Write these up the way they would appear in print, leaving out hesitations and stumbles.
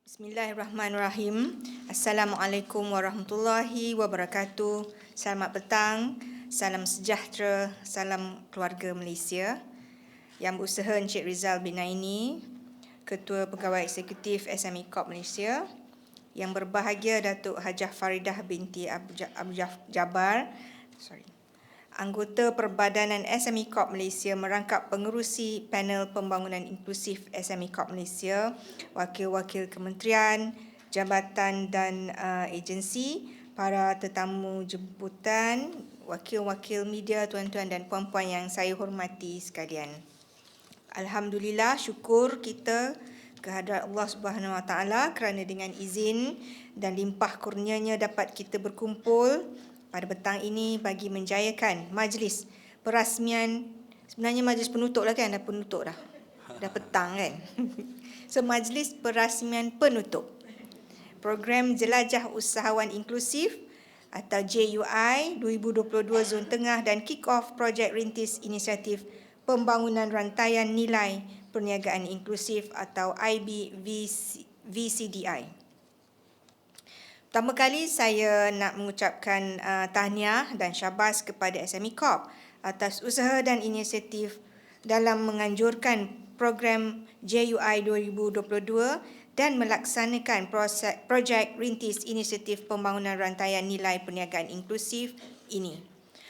Bismillahirrahmanirrahim. Assalamualaikum warahmatullahi wabarakatuh. Selamat petang, salam sejahtera, salam keluarga Malaysia. Yang berusaha Encik Rizal bin Aini, Ketua Pegawai Eksekutif SME Corp Malaysia. Yang berbahagia Datuk Hajah Faridah binti Abu Jabar, Anggota Perbadanan SME Corp Malaysia merangkap pengerusi panel pembangunan inklusif SME Corp Malaysia, wakil-wakil kementerian, jabatan dan agensi, para tetamu jemputan, wakil-wakil media, tuan-tuan dan puan-puan yang saya hormati sekalian. Alhamdulillah, syukur kita kehadrat Allah Subhanahu Wa Taala kerana dengan izin dan limpah kurnianya dapat kita berkumpul pada petang ini bagi menjayakan majlis perasmian. Sebenarnya majlis penutup lah kan, dah penutup dah. Dah petang kan. So majlis perasmian penutup program Jelajah Usahawan Inklusif atau JUI 2022 Zon Tengah dan kick-off projek rintis inisiatif Pembangunan Rantaian Nilai Perniagaan Inklusif atau IBVCDI. Pertama kali saya nak mengucapkan tahniah dan syabas kepada SME Corp atas usaha dan inisiatif dalam menganjurkan program JUI 2022 dan melaksanakan projek rintis inisiatif pembangunan rantaian nilai perniagaan inklusif ini.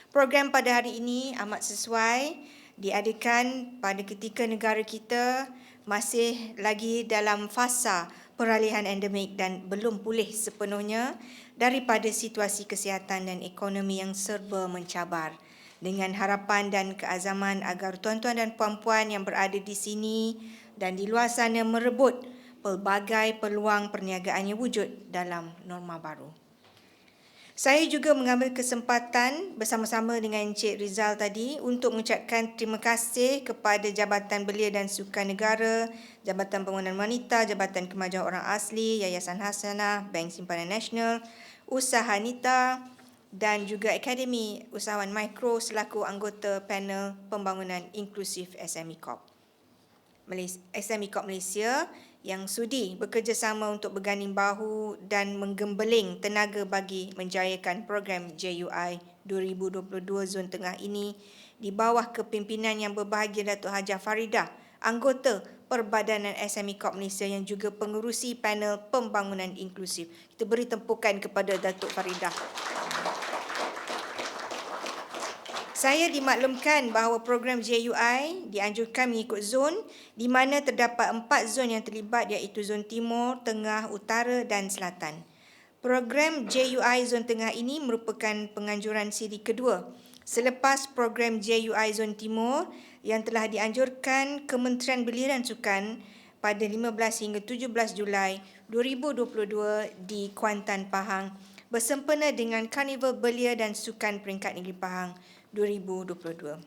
Program pada hari ini amat sesuai diadakan pada ketika negara kita masih lagi dalam fasa peralihan endemik dan belum pulih sepenuhnya daripada situasi kesihatan dan ekonomi yang serba mencabar. Dengan harapan dan keazaman agar tuan-tuan dan puan-puan yang berada di sini dan di luar sana merebut pelbagai peluang perniagaannya wujud dalam norma baru. Saya juga mengambil kesempatan bersama-sama dengan Encik Rizal tadi untuk mengucapkan terima kasih kepada Jabatan Belia dan Sukan Negara, Jabatan Pembangunan Wanita, Jabatan Kemajuan Orang Asli, Yayasan Hasanah, Bank Simpanan Nasional, Usaha Nita dan juga Akademi Usahawan Mikro selaku anggota panel Pembangunan Inklusif SME Corp Malaysia yang sudi bekerjasama untuk berganding bahu dan menggembeling tenaga bagi menjayakan program JUI 2022 Zon Tengah ini di bawah kepimpinan yang berbahagia Datuk Hajah Faridah, anggota Perbadanan SME Corp Malaysia yang juga pengerusi panel pembangunan inklusif. Kita beri tempukan kepada Datuk Faridah. Saya dimaklumkan bahawa program JUI dianjurkan mengikut zon di mana terdapat 4 zon yang terlibat iaitu Zon Timur, Tengah, Utara dan Selatan. Program JUI Zon Tengah ini merupakan penganjuran siri kedua selepas program JUI Zon Timur yang telah dianjurkan Kementerian Belia dan Sukan pada 15 hingga 17 Julai 2022 di Kuantan, Pahang bersempena dengan Karnival Belia dan Sukan Peringkat Negeri Pahang 2022.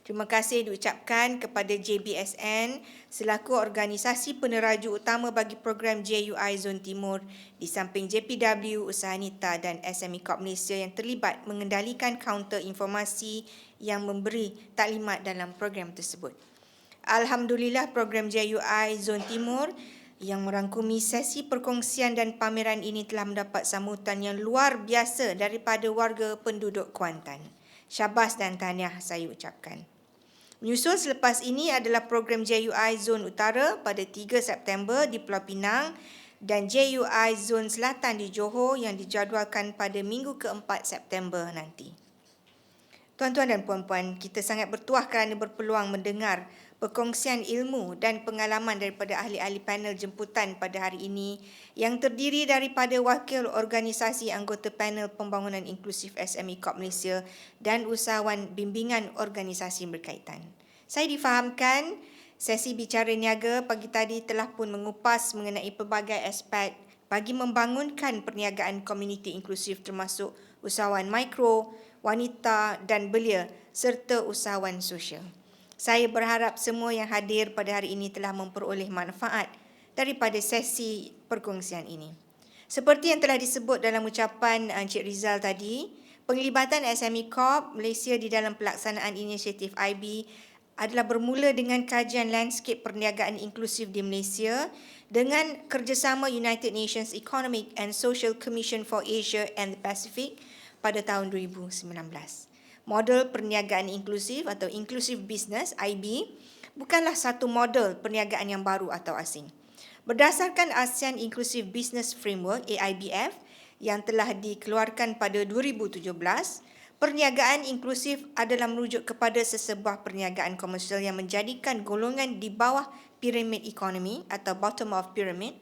Terima kasih diucapkan kepada JBSN selaku organisasi peneraju utama bagi program JUI Zon Timur di samping JPW, Usaha Nita dan SME Corp Malaysia yang terlibat mengendalikan kaunter informasi yang memberi taklimat dalam program tersebut. Alhamdulillah program JUI Zon Timur yang merangkumi sesi perkongsian dan pameran ini telah mendapat sambutan yang luar biasa daripada warga penduduk Kuantan. Syabas dan tahniah saya ucapkan. Menyusul selepas ini adalah program JUI Zon Utara pada 3 September di Pulau Pinang dan JUI Zon Selatan di Johor yang dijadualkan pada minggu ke-4 September nanti. Tuan-tuan dan puan-puan, kita sangat bertuah kerana berpeluang mendengar perkongsian ilmu dan pengalaman daripada ahli-ahli panel jemputan pada hari ini yang terdiri daripada wakil organisasi anggota panel pembangunan inklusif SME Corp Malaysia dan usahawan bimbingan organisasi berkaitan. Saya difahamkan sesi bicara niaga pagi tadi telah pun mengupas mengenai pelbagai aspek bagi membangunkan perniagaan komuniti inklusif termasuk usahawan mikro, wanita dan belia serta usahawan sosial. Saya berharap semua yang hadir pada hari ini telah memperoleh manfaat daripada sesi perkongsian ini. Seperti yang telah disebut dalam ucapan Encik Rizal tadi, penglibatan SME Corp Malaysia di dalam pelaksanaan inisiatif IB adalah bermula dengan kajian landscape perniagaan inklusif di Malaysia dengan kerjasama United Nations Economic and Social Commission for Asia and the Pacific pada tahun 2019. Model perniagaan inklusif atau Inclusive Business, IB, bukanlah satu model perniagaan yang baru atau asing. Berdasarkan ASEAN Inclusive Business Framework, AIBF, yang telah dikeluarkan pada 2017, perniagaan inklusif adalah merujuk kepada sesebuah perniagaan komersial yang menjadikan golongan di bawah piramid ekonomi atau bottom of pyramid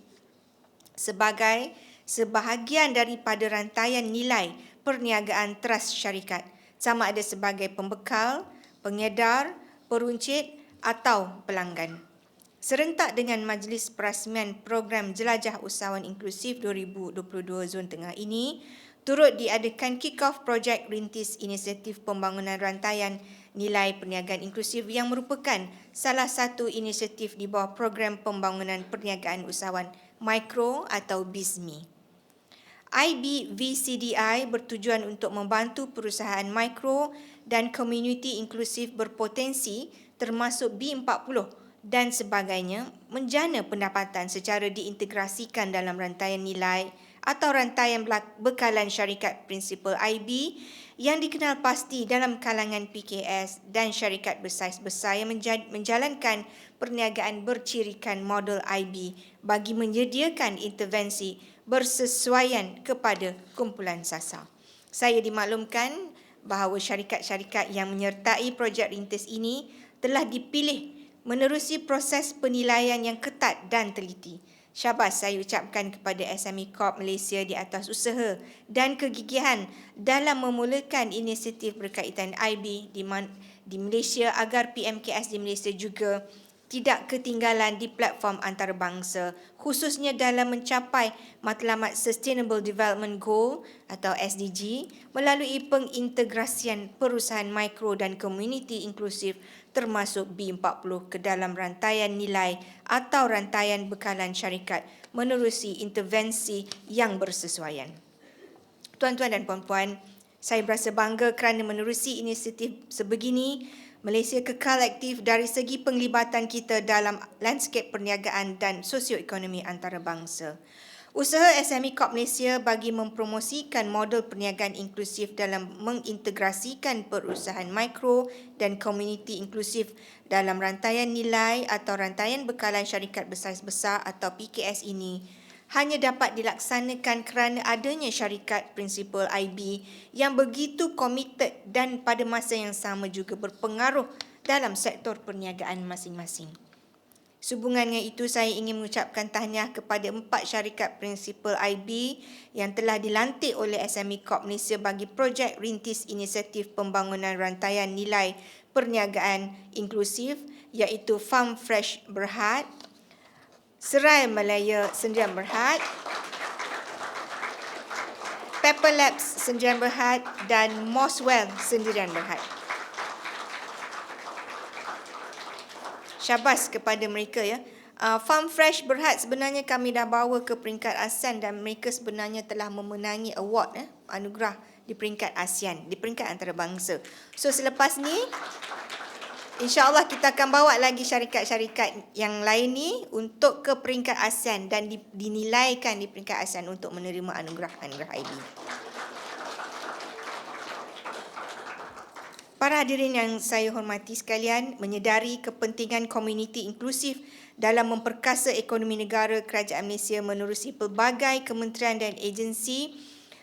sebagai sebahagian daripada rantaian nilai perniagaan trust syarikat, sama ada sebagai pembekal, pengedar, peruncit atau pelanggan. Serentak dengan Majlis Perasmian Program Jelajah Usahawan Inklusif 2022 Zon Tengah ini, turut diadakan kick-off projek rintis inisiatif pembangunan rantaian nilai perniagaan inklusif yang merupakan salah satu inisiatif di bawah program pembangunan perniagaan usahawan mikro atau BISMI. IBVCDI bertujuan untuk membantu perusahaan mikro dan komuniti inklusif berpotensi termasuk B40 dan sebagainya menjana pendapatan secara diintegrasikan dalam rantaian nilai atau rantaian bekalan syarikat prinsipal IB yang dikenal pasti dalam kalangan PKS dan syarikat bersaiz besar yang menjalankan perniagaan bercirikan model IB bagi menyediakan intervensi bersesuaian kepada kumpulan sasar. Saya dimaklumkan bahawa syarikat-syarikat yang menyertai projek rintis ini telah dipilih menerusi proses penilaian yang ketat dan teliti. Syabas saya ucapkan kepada SME Corp Malaysia di atas usaha dan kegigihan dalam memulakan inisiatif berkaitan IB di Malaysia agar PMKS di Malaysia juga tidak ketinggalan di platform antarabangsa, khususnya dalam mencapai matlamat Sustainable Development Goal atau SDG melalui pengintegrasian perusahaan mikro dan komuniti inklusif termasuk B40 ke dalam rantaian nilai atau rantaian bekalan syarikat menerusi intervensi yang bersesuaian. Tuan-tuan dan puan-puan, saya berasa bangga kerana menerusi inisiatif sebegini, Malaysia kekal aktif dari segi penglibatan kita dalam landscape perniagaan dan sosioekonomi antarabangsa. Usaha SME Corp Malaysia bagi mempromosikan model perniagaan inklusif dalam mengintegrasikan perusahaan mikro dan komuniti inklusif dalam rantaian nilai atau rantaian bekalan syarikat bersaiz besar atau PKS ini hanya dapat dilaksanakan kerana adanya syarikat prinsipal IB yang begitu komited dan pada masa yang sama juga berpengaruh dalam sektor perniagaan masing-masing. Sehubungan dengan itu, saya ingin mengucapkan tahniah kepada 4 syarikat prinsipal IB yang telah dilantik oleh SME Corp Malaysia bagi projek rintis inisiatif pembangunan rantaian nilai perniagaan inklusif iaitu Farm Fresh Berhad, Serai Malaya Sdn Berhad, Pepper Labs Sdn Berhad dan Moswell Sdn Berhad. Syabas kepada mereka ya. Farm Fresh Berhad sebenarnya kami dah bawa ke peringkat ASEAN dan mereka sebenarnya telah memenangi award anugerah di peringkat ASEAN, di peringkat antarabangsa. So selepas ni insya-Allah kita akan bawa lagi syarikat-syarikat yang lain ni untuk ke peringkat ASEAN dan dinilaikan di peringkat ASEAN untuk menerima anugerah IB. Para hadirin yang saya hormati sekalian, menyedari kepentingan komuniti inklusif dalam memperkasa ekonomi negara, Kerajaan Malaysia menerusi pelbagai kementerian dan agensi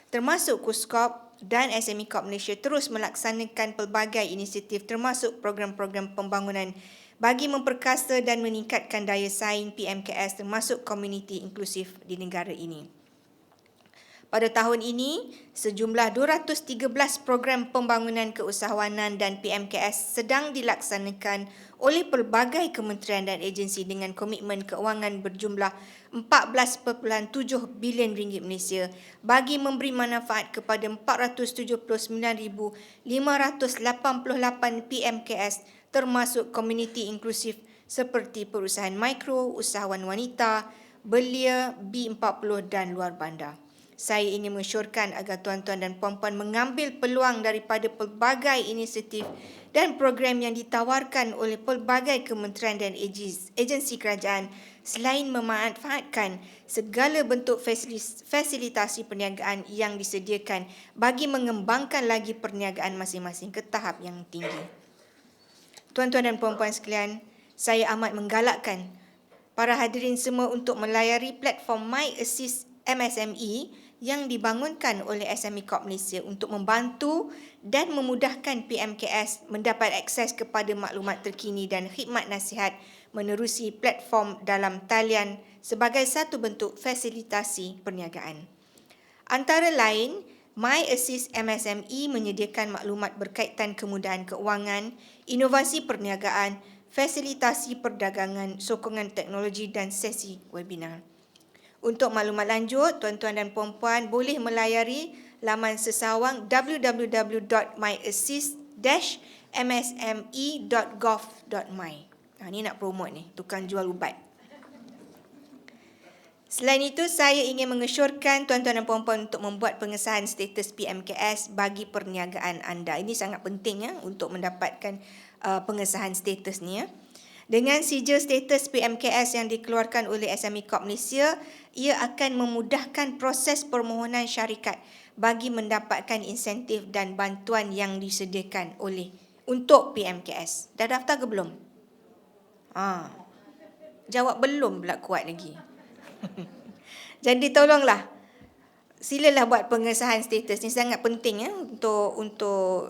termasuk KUSKOP dan SME Corp Malaysia terus melaksanakan pelbagai inisiatif termasuk program-program pembangunan bagi memperkasa dan meningkatkan daya saing PMKS termasuk komuniti inklusif di negara ini. Pada tahun ini, sejumlah 213 program pembangunan keusahawanan dan PMKS sedang dilaksanakan oleh pelbagai kementerian dan agensi dengan komitmen keuangan berjumlah 14.7 bilion ringgit Malaysia bagi memberi manfaat kepada 479,588 PMKS termasuk komuniti inklusif seperti perusahaan mikro, usahawan wanita, belia, B40 dan luar bandar. Saya ingin mensyorkan agar tuan-tuan dan puan-puan mengambil peluang daripada pelbagai inisiatif dan program yang ditawarkan oleh pelbagai kementerian dan agensi kerajaan selain memanfaatkan segala bentuk fasilitasi perniagaan yang disediakan bagi mengembangkan lagi perniagaan masing-masing ke tahap yang tinggi. Tuan-tuan dan puan-puan sekalian, saya amat menggalakkan para hadirin semua untuk melayari platform MyAssist MSME yang dibangunkan oleh SME Corp Malaysia untuk membantu dan memudahkan PMKS mendapat akses kepada maklumat terkini dan khidmat nasihat menerusi platform dalam talian sebagai satu bentuk fasilitasi perniagaan. Antara lain, MyAssist MSME menyediakan maklumat berkaitan kemudahan keuangan, inovasi perniagaan, fasilitasi perdagangan, sokongan teknologi dan sesi webinar. Untuk maklumat lanjut, tuan-tuan dan puan-puan boleh melayari laman sesawang www.myassist-msme.gov.my. Ini nak promote ni, tukang jual ubat. Selain itu, saya ingin mengesyorkan tuan-tuan dan puan-puan untuk membuat pengesahan status PMKS bagi perniagaan anda. Ini sangat penting ya untuk mendapatkan pengesahan status ni ya. Dengan sijil status PMKS yang dikeluarkan oleh SME Corp Malaysia, ia akan memudahkan proses permohonan syarikat bagi mendapatkan insentif dan bantuan yang disediakan untuk PMKS. Dah daftar ke belum? Jawab belum pula kuat lagi. Jadi tolonglah, silalah buat pengesahan status ni, sangat penting ya untuk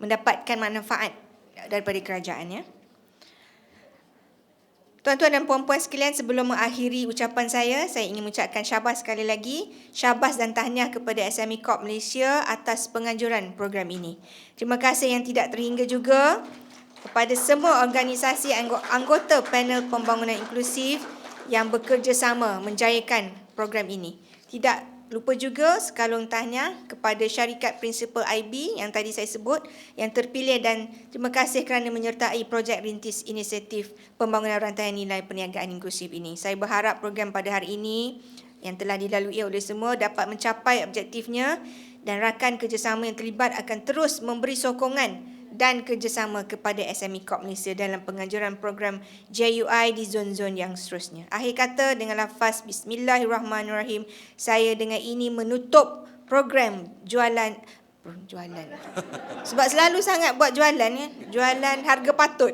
mendapatkan manfaat daripada kerajaan ya. Tuan-tuan dan puan-puan sekalian, sebelum mengakhiri ucapan saya ingin mengucapkan syabas sekali lagi. Syabas dan tahniah kepada SME Corp Malaysia atas penganjuran program ini. Terima kasih yang tidak terhingga juga kepada semua organisasi anggota panel pembangunan inklusif yang bekerjasama menjayakan program ini. Tidak lupa juga sekalung tahniah kepada syarikat prinsipal IB yang tadi saya sebut yang terpilih, dan terima kasih kerana menyertai projek rintis inisiatif pembangunan rantaian nilai perniagaan inklusif ini. Saya berharap program pada hari ini yang telah dilalui oleh semua dapat mencapai objektifnya, dan rakan kerjasama yang terlibat akan terus memberi sokongan dan kerjasama kepada SME Corp Malaysia dalam penganjuran program JUI di zon-zon yang seterusnya. Akhir kata, dengan lafaz Bismillahirrahmanirrahim, saya dengan ini menutup program jualan. Sebab selalu sangat buat jualan ya, jualan harga patut.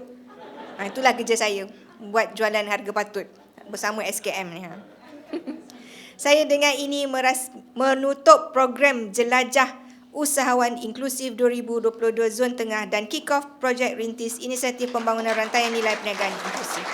Itulah kerja saya, buat jualan harga patut bersama SKM ni. Saya dengan ini menutup program Jelajah Usahawan Inklusif 2022 Zon Tengah dan kick-off projek rintis inisiatif pembangunan rantaian nilai perniagaan inklusif.